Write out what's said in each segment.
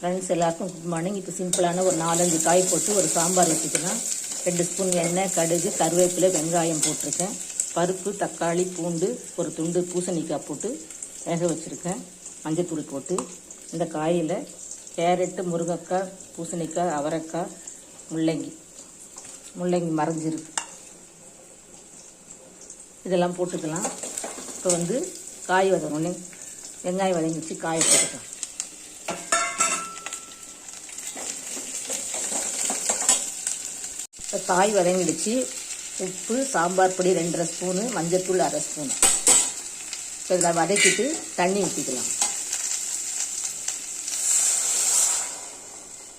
Friends எல்லாருக்கும் good morning. இப்போ சிம்பிளான ஒரு 4-5 காய் போட்டு ஒரு சாம்பார் வச்சுக்கலாம். 2 ஸ்பூன் எண்ணெய், கடுகு, கருவேப்பிலை, வெங்காயம் போட்டிருக்கேன். பருப்பு, தக்காளி, பூண்டு, ஒரு துண்டு பூசணிக்காய் போட்டு வேக வச்சுருக்கேன். மஞ்சத்தூள் போட்டு இந்த காயில் கேரட்டு, முருங்கைக்காய், பூசணிக்காய், அவரைக்காய், முள்ளங்கி மறைஞ்சிருக்கு, இதெல்லாம் போட்டுக்கலாம். இப்போ காய் வதங்கணும். வெங்காயம் வதங்கிச்சு, காயை போட்டுக்கலாம். இப்போ காய் வதங்கிடுச்சு. உப்பு, சாம்பார் பொடி 2.5 ஸ்பூனு, மஞ்சத்தூள் 1/2 ஸ்பூனு. இப்போ இதில் வதக்கிட்டு தண்ணி ஊற்றிக்கலாம்.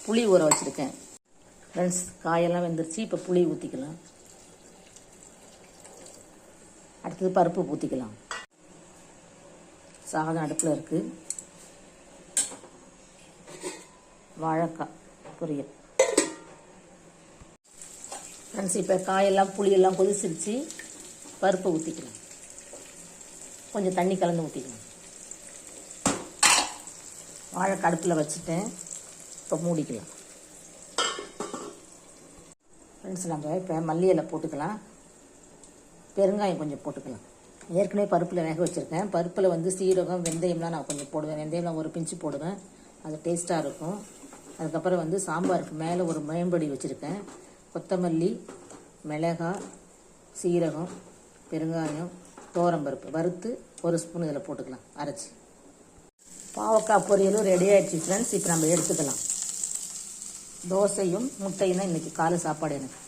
புளி ஊற வச்சுருக்கேன். ஃப்ரெண்ட்ஸ், காயெல்லாம் வெந்துருச்சு. இப்போ புளி ஊற்றிக்கலாம். அடுத்தது பருப்பு ஊற்றிக்கலாம். சாதம் அடுப்பில் இருக்குது. வாழைக்காய் பொரியல். ஃப்ரெண்ட்ஸ், இப்போ காயெல்லாம் புளியெல்லாம் கொதிச்சிருச்சு. பருப்பை ஊற்றிக்கலாம். கொஞ்சம் தண்ணி கலந்து ஊற்றிக்கலாம். வாழைக்காய் அடுப்பில் வச்சுட்டேன். இப்போ மூடிக்கலாம். ஃப்ரெண்ட்ஸ், நம்ம இப்போ மல்லி இலை போட்டுக்கலாம். பெருங்காயம் கொஞ்சம் போட்டுக்கலாம். ஏற்கனவே பருப்பில் வேக வச்சுருக்கேன். பருப்பில் சீரகம், வெந்தயம்லாம் நான் கொஞ்சம் போடுவேன். வெந்தயம்லாம் ஒரு பிஞ்சு போடுவேன், அது டேஸ்ட்டாக இருக்கும். அதுக்கப்புறம் சாம்பாருக்கு மேலே ஒரு மேம்படி வச்சுருக்கேன். கொத்தமல்லி, மிளகாய், சீரகம், பெருங்காயம், துவரம்பருப்பு வறுத்து 1 ஸ்பூன் இதில் போட்டுக்கலாம் அரைச்சி. பாவக்காய் பொரியலும் ரெடி ஆகிடுச்சு ஃப்ரெண்ட்ஸ். இப்போ நம்ம எடுத்துக்கலாம். தோசையும் முட்டையும் தான் இன்றைக்கி காலை சாப்பாடு எனக்கு.